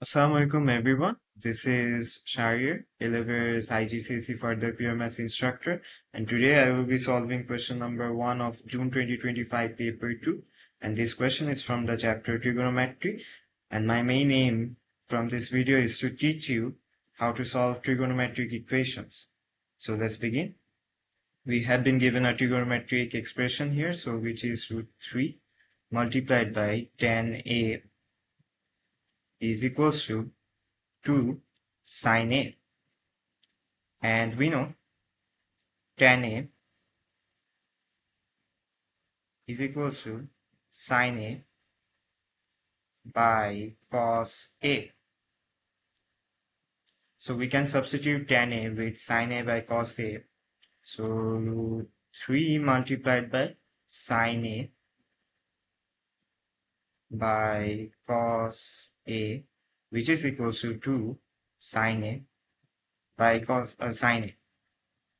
Assalamu alaikum everyone. This is Shahriar, Elevare's IGCSE Further PMS instructor, and today I will be solving question number 1 of June 2025 paper 2, and this question is from the chapter Trigonometry, and my main aim from this video is to teach you how to solve trigonometric equations. So let's begin. We have been given a trigonometric expression here, so which is root 3 multiplied by tan A is equals to 2 sine A, and we know tan A is equals to sine A by cos A. So we can substitute tan A with sine A by cos A. So 3 multiplied by sine A by cos A, which is equals to 2 sine A by cos sine A,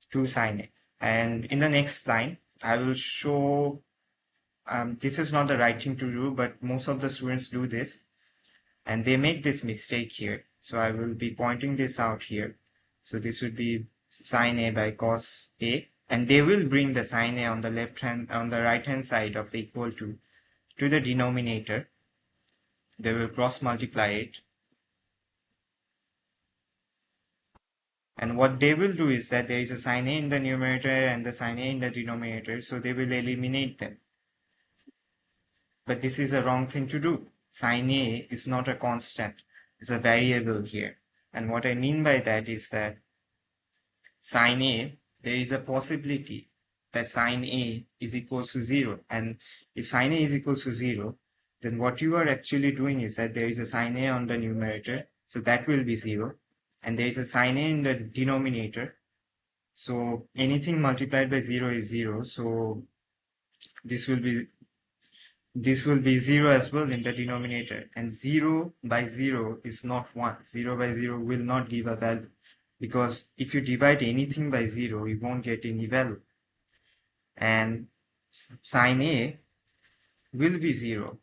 2 sine A. And in the next line, I will show, this is not the right thing to do, but most of the students do this, and they make this mistake here. So I will be pointing this out here. So this would be sine A by cos A, and they will bring the sine A on the right hand side of the equal to the denominator. They will cross multiply it. And what they will do is that there is a sine A in the numerator and the sine A in the denominator, so they will eliminate them. But this is a wrong thing to do. Sine A is not a constant, it's a variable here. And what I mean by that is that sine A, there is a possibility that sine A is equals to 0. And if sine A is equals to 0, then what you are actually doing is that there is a sine A on the numerator, so that will be 0. And there is a sine A in the denominator, so anything multiplied by 0 is 0. So this will be 0 as well in the denominator, and 0 by 0 is not 1. 0 by 0 will not give a value, because if you divide anything by 0, you won't get any value. And sine A will be 0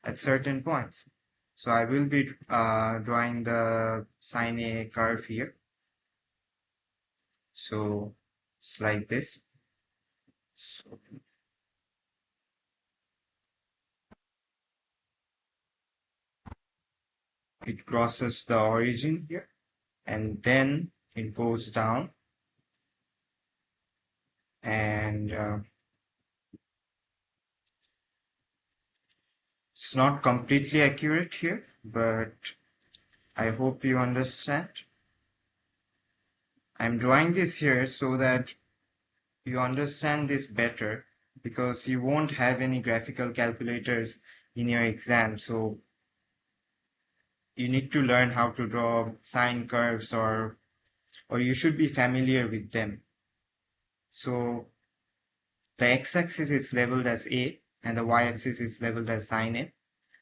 at certain points. So I will be drawing the sine A curve here. So it's like this. So it crosses the origin here, and then it goes down, and it's not completely accurate here, but I hope you understand. I'm drawing this here so that you understand this better, because you won't have any graphical calculators in your exam, so you need to learn how to draw sine curves, or you should be familiar with them. So the x-axis is labeled as A and the y-axis is labeled as sine A.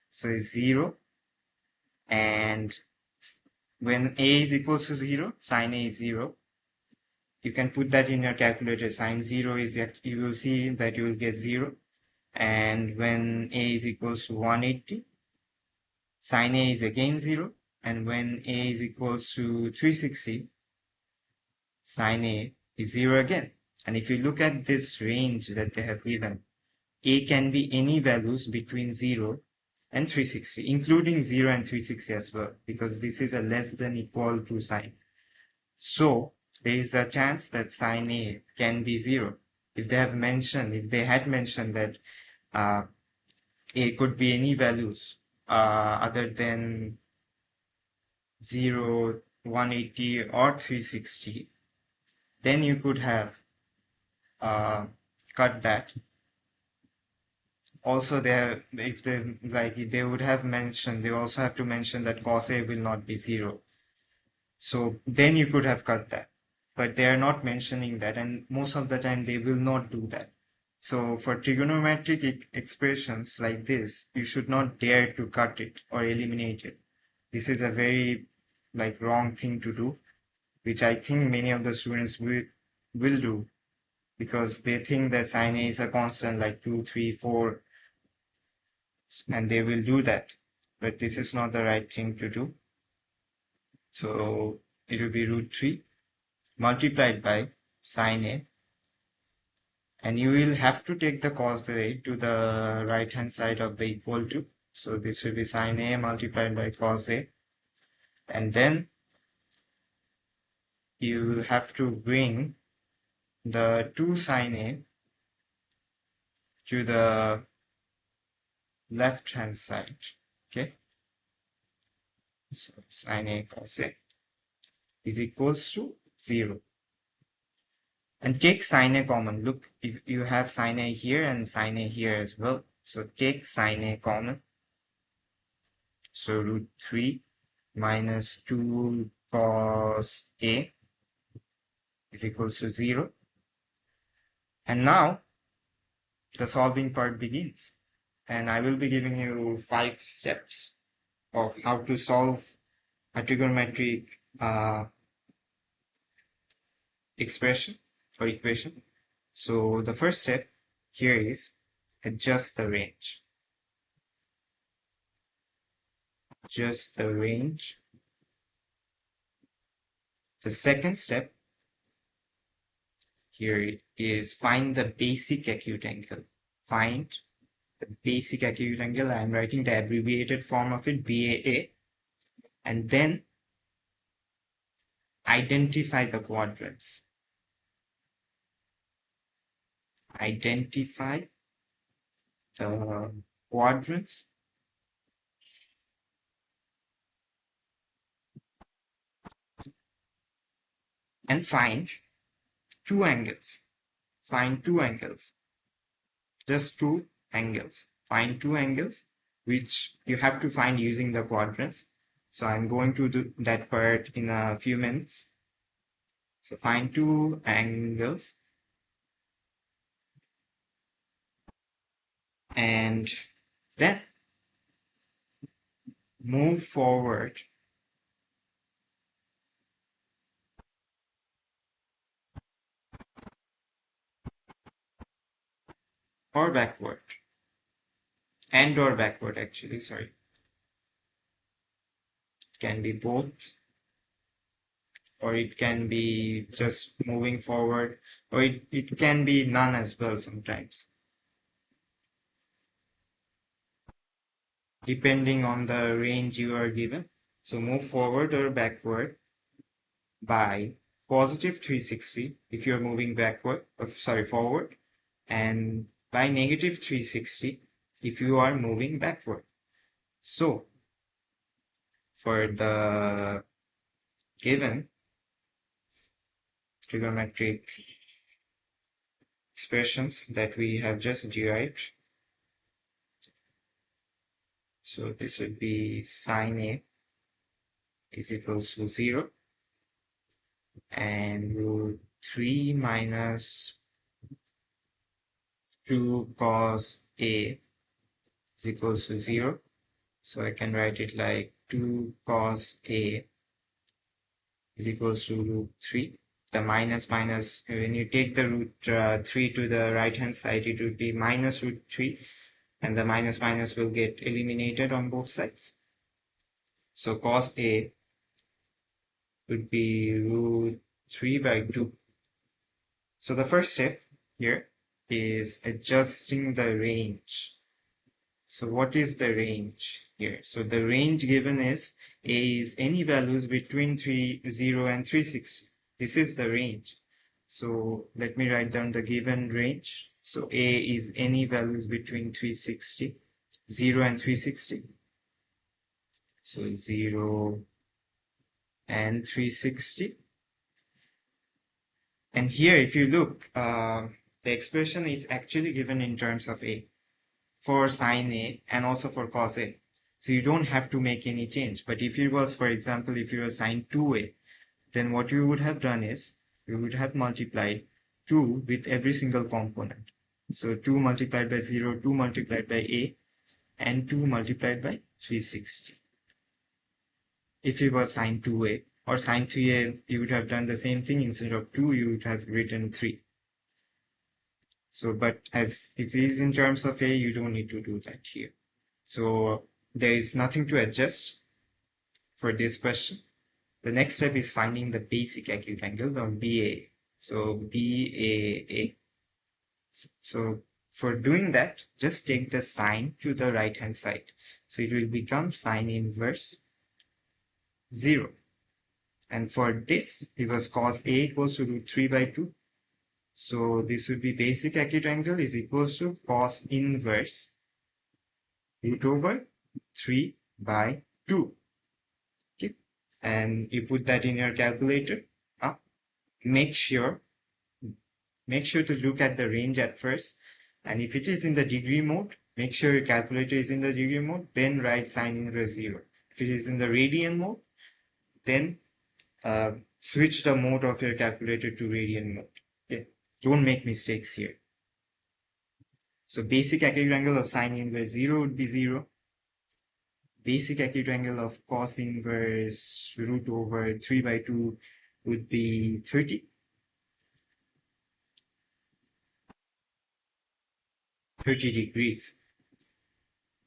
So it's 0, and when A is equals to 0, sine A is 0. You can put that in your calculator. Sine 0 is, you will see that you will get 0. And when A is equals to 180, sine A is again 0. And when A is equals to 360, sine A is 0 again. And if you look at this range that they have given, A can be any values between 0 and 360, including 0 and 360 as well, because this is a less than equal to sign. So there is a chance that sine A can be 0. If they had mentioned that A could be any values other than 0, 180 or 360, then you could have cut that. Also, they would have mentioned, they also have to mention that cos A will not be 0. So then you could have cut that. But they are not mentioning that, and most of the time they will not do that. So for trigonometric expressions like this, you should not dare to cut it or eliminate it. This is a very wrong thing to do, which I think many of the students will do, because they think that sine A is a constant like 2, 3, 4, and they will do that. But this is not the right thing to do. So it will be root 3 multiplied by sine A, and you will have to take the cos A to the right hand side of the equal to. So this will be sine A multiplied by cos A, and then you have to bring the 2 sine A to the left hand side. Okay, so sine A cos A is equals to 0. And take sine A common. Look, if you have sine A here and sine A here as well. So take sine A common. So root 3 minus 2 cos A is equals to 0. And now the solving part begins. And I will be giving you 5 steps of how to solve a trigonometric expression or equation. So the first step here is adjust the range. Adjust the range. The second step here is find the basic acute angle. Find the basic acute angle. I am writing the abbreviated form of it, BAA. And then identify the quadrants. Identify the quadrants and find 2 angles. Find 2 angles. Just 2 angles. Find 2 angles which you have to find using the quadrants. So I'm going to do that part in a few minutes. So find 2 angles and then move forward or backward, and or backward actually, sorry. It can be both, or it can be just moving forward, or it can be none as well sometimes, depending on the range you are given. So move forward or backward by positive 360 if you're moving backward, forward, and by negative 360 if you are moving backward. So for the given trigonometric expressions that we have just derived, so this would be sine A is equals to 0 and root 3 minus 2 cos A is equals to 0. So I can write it like 2 cos A is equals to root 3. The minus, when you take the root 3 to the right hand side, it would be minus root 3, and the minus will get eliminated on both sides. So cos A would be root 3 by 2. So the first step here is adjusting the range. So what is the range here? So the range given is A is any values between 0 and 360. This is the range. So let me write down the given range. So A is any values between 360, 0 and 360. So 0 and 360. And here, if you look, the expression is actually given in terms of A for sine A and also for cos A. So you don't have to make any change. But if it was, for example, if you were sine 2A, then what you would have done is you would have multiplied 2 with every single component. So 2 multiplied by 0, 2 multiplied by A, and 2 multiplied by 360. If it was sine 2A or sine 3A, you would have done the same thing. Instead of 2, you would have written 3. So, but as it is in terms of A, you don't need to do that here. So there is nothing to adjust for this question. the next step is finding the basic acute angle of BAA. So BAA. So for doing that, just take the sine to the right hand side. So it will become sine inverse 0. And for this, because cos A equals to root 3 by 2. So this would be basic acute angle is equals to cos inverse root over 3 by 2. Okay. And you put that in your calculator. Make sure to look at the range at first. And if it is in the degree mode, make sure your calculator is in the degree mode, then write sine inverse 0. If it is in the radian mode, then switch the mode of your calculator to radian mode. Okay. Don't make mistakes here. So basic acute angle of sine inverse 0 would be 0. Basic acute angle of cos inverse root over 3 by 2 would be 30. 30 degrees.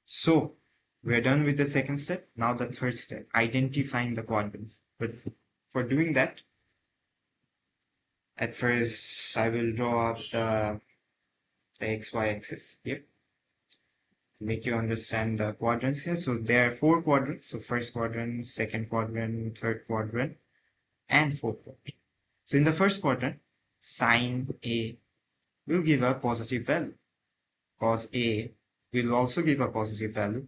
So we're done with the second step. Now the third step, identifying the quadrants. But for doing that, at first I will draw up the XY axis here to make you understand the quadrants here. So there are 4 quadrants. So first quadrant, second quadrant, third quadrant, and fourth quadrant. So in the first quadrant, sine A will give a positive value. Cos A will also give a positive value.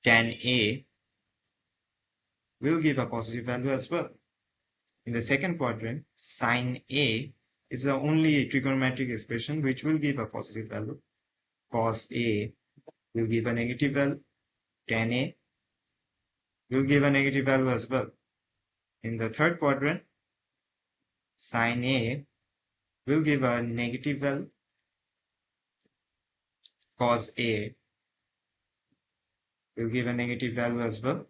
Tan A will give a positive value as well. In the second quadrant, sine A is the only trigonometric expression which will give a positive value. Cos A will give a negative value. Tan A will give a negative value as well. In the third quadrant, sine A will give a negative value. Cos A will give a negative value as well.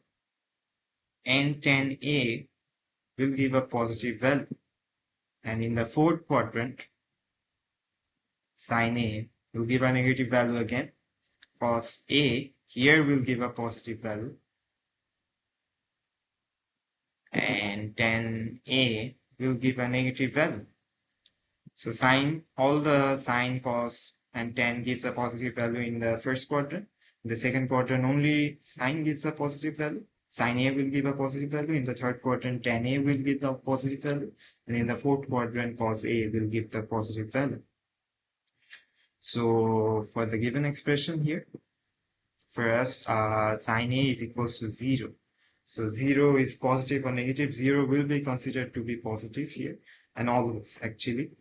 And tan A will give a positive value. And in the fourth quadrant, sine A will give a negative value again. Cos A here will give a positive value. And tan A will give a negative value. So all the sine, cos, and tan gives a positive value in the first quadrant. In the second quadrant, only sine gives a positive value. Sine A will give a positive value. In the third quadrant, tan A will give the positive value. And in the fourth quadrant, cos A will give the positive value. So for the given expression here, for us, sine A is equals to 0. So 0 is positive or negative. 0 will be considered to be positive here, and always actually.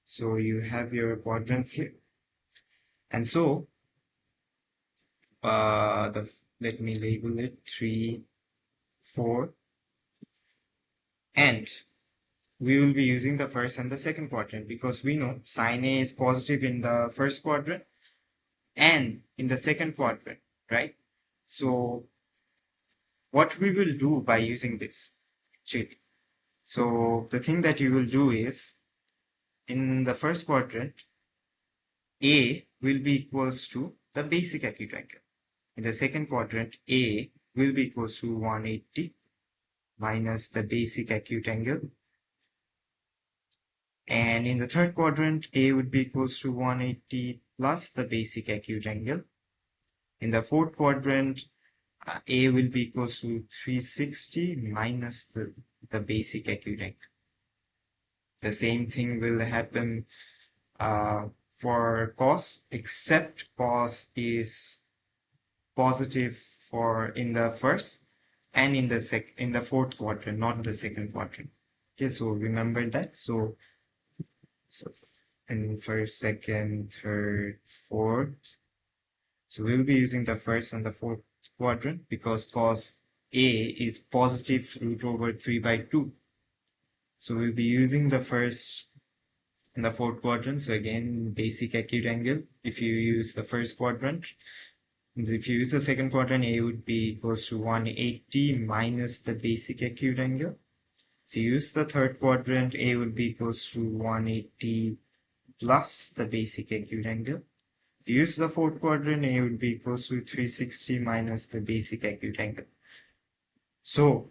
So you have your quadrants here. And so, let me label it 3, 4, and we will be using the first and the second quadrant because we know sine A is positive in the first quadrant and in the second quadrant, right? So what we will do by using this, actually, so the thing that you will do is, in the first quadrant, A will be equals to the basic acute angle. In the second quadrant, A will be equals to 180 minus the basic acute angle. And in the third quadrant, A would be equals to 180 plus the basic acute angle. In the fourth quadrant, A will be equals to 360 minus the basic acute angle. The same thing will happen for cos, except cos is positive in the first and in the fourth quadrant, not the second quadrant. Okay, so remember that. So in first, second, third, fourth. So we'll be using the first and the fourth quadrant because cos A is positive root over 3 by 2. So we'll be using the first and the fourth quadrant. So again, basic acute angle. If you use the first quadrant, if you use the second quadrant, A would be equals to 180 minus the basic acute angle. If you use the third quadrant, A would be equals to 180 plus the basic acute angle. If you use the fourth quadrant, A would be equals to 360 minus the basic acute angle. So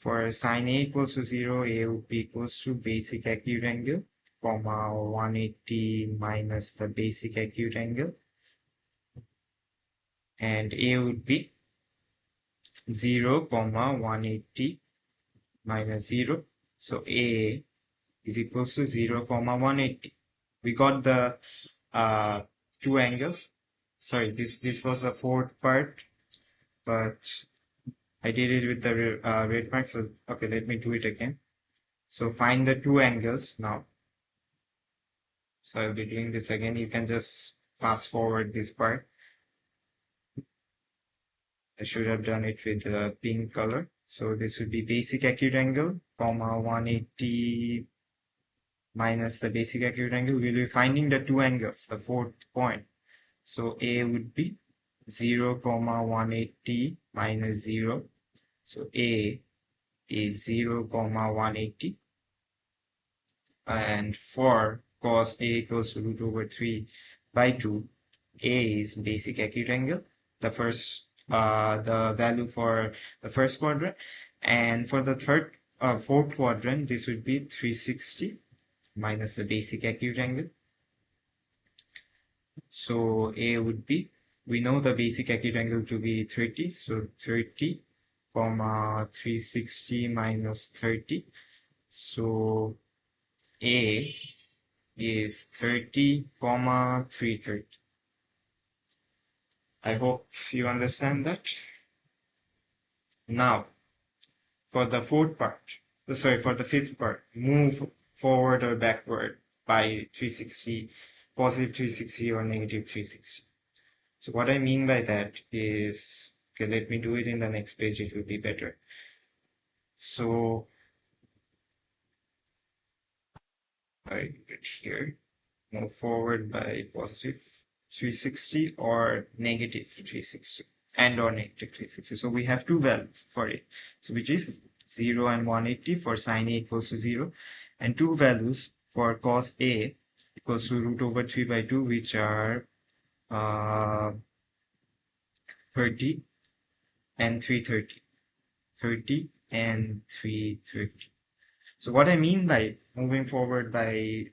For sine A equals to 0, A would be equals to basic acute angle, comma 180 minus the basic acute angle, and A would be 0, comma 180 minus 0. So A is equals to 0, comma 180. We got the two angles. Sorry, this was the fourth part, but I did it with the red mark. So okay, let me do it again. So find the two angles now. So I'll be doing this again. You can just fast forward this part. I should have done it with the pink color. So this would be basic acute angle, comma 180 minus the basic acute angle. We'll be finding the two angles, the fourth point. So A would be 0, comma 180 minus 0. So A is 0, comma 180. And for cos A equals to root over 3 by 2, A is basic acute angle, the value for the first quadrant, and for the fourth quadrant, this would be 360 minus the basic acute angle. So A would be, we know the basic acute angle to be 30, so 30, comma 360 minus 30. So A is 30, comma 330. I hope you understand that. Now, for the for the fifth part, move forward or backward by 360, positive 360 or negative 360. So what I mean by that is, okay, let me do it in the next page, it will be better. So, I get here, move forward by positive 360 or negative 360 and or negative 360. So we have two values for it. So which is 0 and 180 for sine A equals to 0, and two values for cos A equals to root over 3 by 2, which are 30 and 330. 30 and 330. So what I mean by moving forward by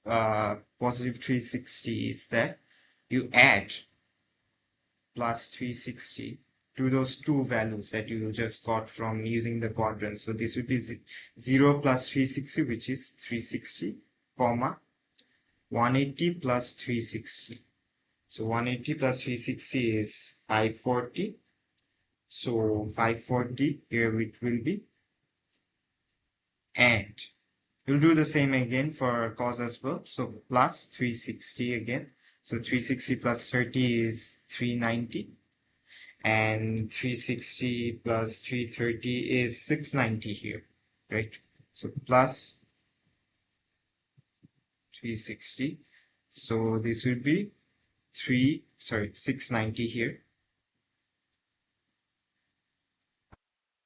positive 360 is that you add plus 360 to those two values that you just got from using the quadrant. So this would be 0 plus 360, which is 360, comma 180 plus 360. So 180 plus 360 is 540. So 540 here it will be. And we'll do the same again for cos as well. So plus 360 again. So 360 plus 30 is 390. And 360 plus 330 is 690 here, right? So plus 360. So this would be 690 here.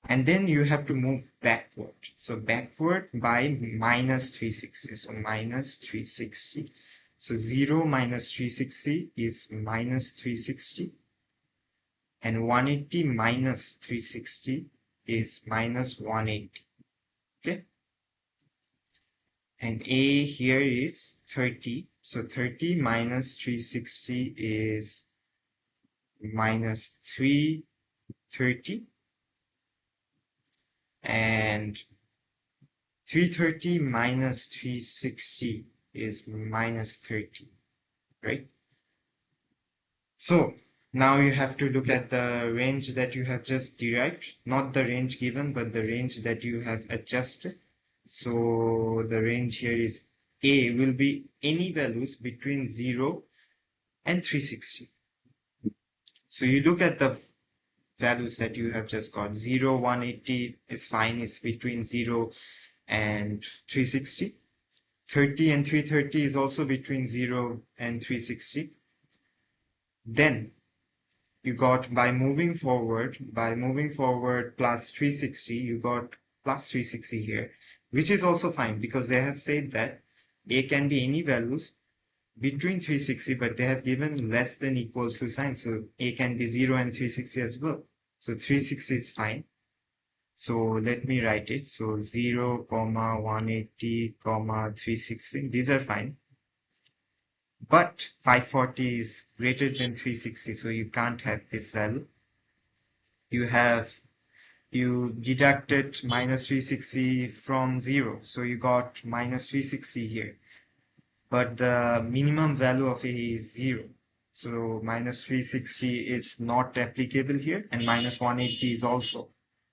And then you have to move backward. So backward by minus 360. So minus 360. So 0 minus 360 is minus 360. And 180 minus 360 is minus 180. Okay. And A here is 30. So 30 minus 360 is minus 330. And 330 minus 360 is minus 30, right? So now you have to look at the range that you have just derived, not the range given, but the range that you have adjusted. So the range here is A will be any values between 0 and 360. So you look at the values that you have just got. 0, 180 is fine, is between 0 and 360. 30 and 330 is also between 0 and 360. Then you got by moving forward plus 360, you got plus 360 here, which is also fine because they have said that A can be any values between 360, but they have given less than equals to sign. So A can be 0 and 360 as well. So 360 is fine. So let me write it. So 0, 180, 360. These are fine. But 540 is greater than 360, so you can't have this value. You deducted minus 360 from 0, so you got minus 360 here. But the minimum value of A is 0. So minus 360 is not applicable here, and minus 180 is also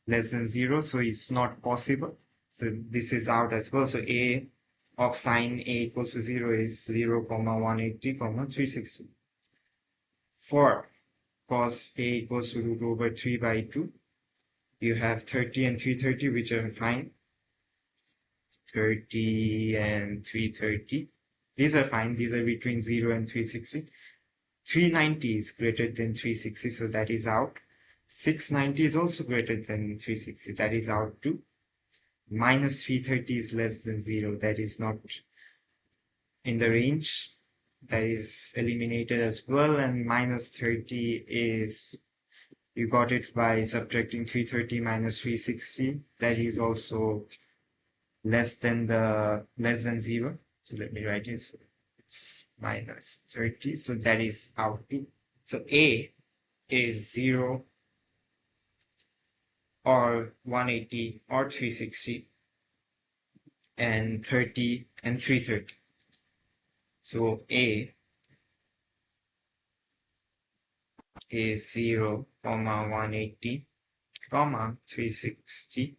less than 0, so it's not possible. So this is out as well. So A of sine A equals to 0 is 0, 180, 360. For cos A equals to root over 3 by 2, you have 30 and 330, which are fine. 30 and 330. These are fine. These are between 0 and 360. 390 is greater than 360, so that is out. 690 is also greater than 360, that is out too. Minus 330 is less than 0, that is not in the range, that is eliminated as well. And minus 30 is, you got it by subtracting 330 minus 360, that is also less than 0. So let me write it. So it's minus 30, so that is out. So A is 0 or 180 or 360 and 30 and 330. So A is 0, 180, 360,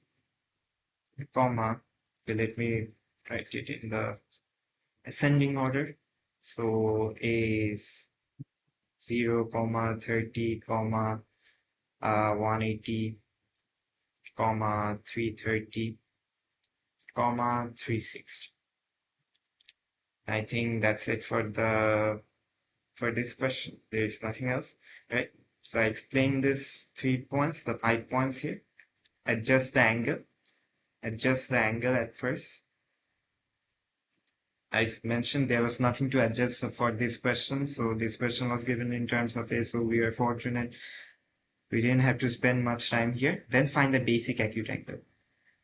comma, okay, let me write it in the ascending order. So A is 0, 30, 180, 330, 360. I think that's it for this question. There is nothing else, right? So I explained this 3 points, the 5 points here. Adjust the angle. Adjust the angle at first. I mentioned there was nothing to adjust for this question. So this question was given in terms of A, so we are fortunate. We didn't have to spend much time here. Then find the basic acute angle.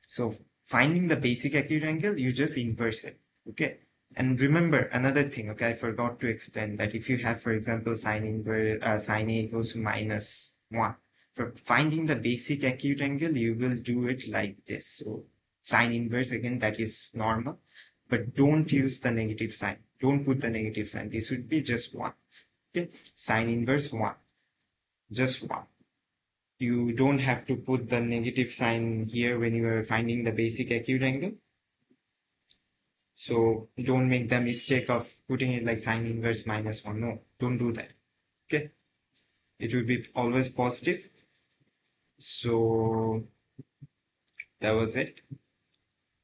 So finding the basic acute angle, you just inverse it, okay? And remember another thing, okay, I forgot to explain that if you have, for example, sine A equals to minus 1. For finding the basic acute angle, you will do it like this. So sine inverse, again, that is normal, but don't use the negative sign. Don't put the negative sign. This would be just 1, okay? Sine inverse 1, just 1. You don't have to put the negative sign here when you are finding the basic acute angle. So don't make the mistake of putting it like sine inverse minus 1. No, don't do that. Okay. It will be always positive. So that was it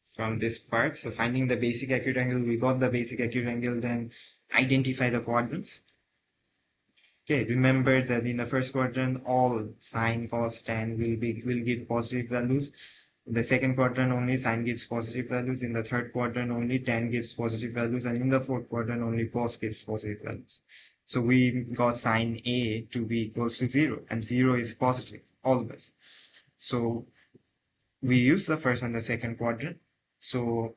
from this part. So finding the basic acute angle, we got the basic acute angle, then identify the quadrants. Okay, remember that in the first quadrant, all sine, cos, tan will give positive values. In the second quadrant only sine gives positive values. In the third quadrant only tan gives positive values, and in the fourth quadrant only cos gives positive values. So we got sine A to be equals to 0, and 0 is positive always. So we use the first and the second quadrant. So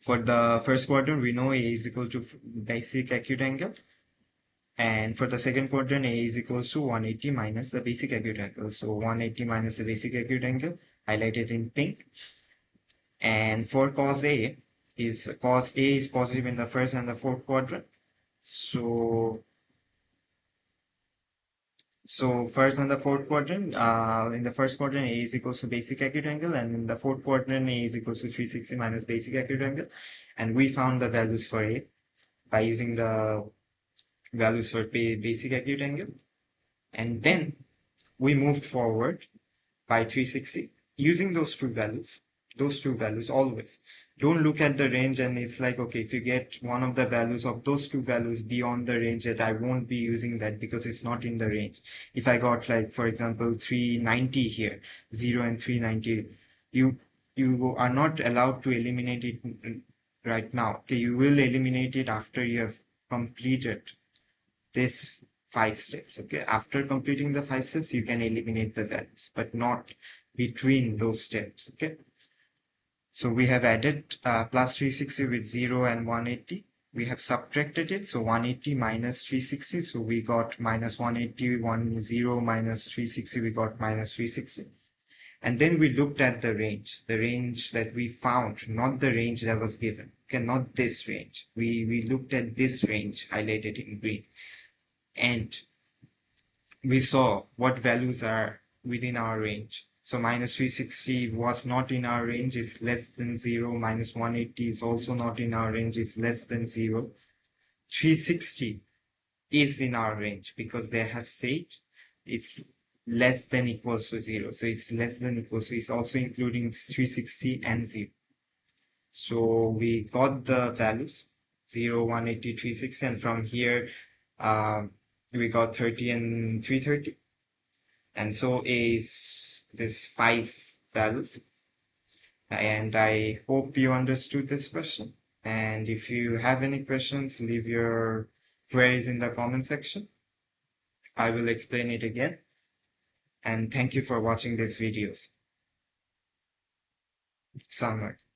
for the first quadrant, we know A is equal to basic acute angle. And for the second quadrant, A is equals to 180 minus the basic acute angle. So 180 minus the basic acute angle, highlighted in pink. And for cos A is positive in the first and the fourth quadrant. So first and the fourth quadrant, in the first quadrant, A is equals to basic acute angle, and in the fourth quadrant, A is equals to 360 minus basic acute angle. And we found the values for A by using the values for basic acute angle. And then we moved forward by 360 using those two values always. Don't look at the range and it's like, okay, if you get one of the values of those two values beyond the range, that I won't be using that because it's not in the range. If I got, like, for example, 390 here, 0 and 390, you are not allowed to eliminate it right now. Okay, you will eliminate it after you have completed this 5 steps. Okay, after completing the 5 steps, you can eliminate the values, but not between those steps. Okay, so we have added plus 360 with 0 and 180. We have subtracted it, so 180 minus 360, so we got minus 180, 0 minus 360, we got minus 360. And then we looked at the range that we found, not the range that was given. Okay, not this range. We looked at this range highlighted in green, and we saw what values are within our range. So minus 360 was not in our range, is less than 0. Minus 180 is also not in our range, is less than 0. 360 is in our range because they have said it's less than equals to 0. So it's less than equals to, it's also including 360 and 0. So we got the values 0, 180, 360, and from here we got 30 and 330. And so is this 5 values. And I hope you understood this question. And if you have any questions, leave your queries in the comment section. I will explain it again. And thank you for watching these videos. Assalamu alaikum.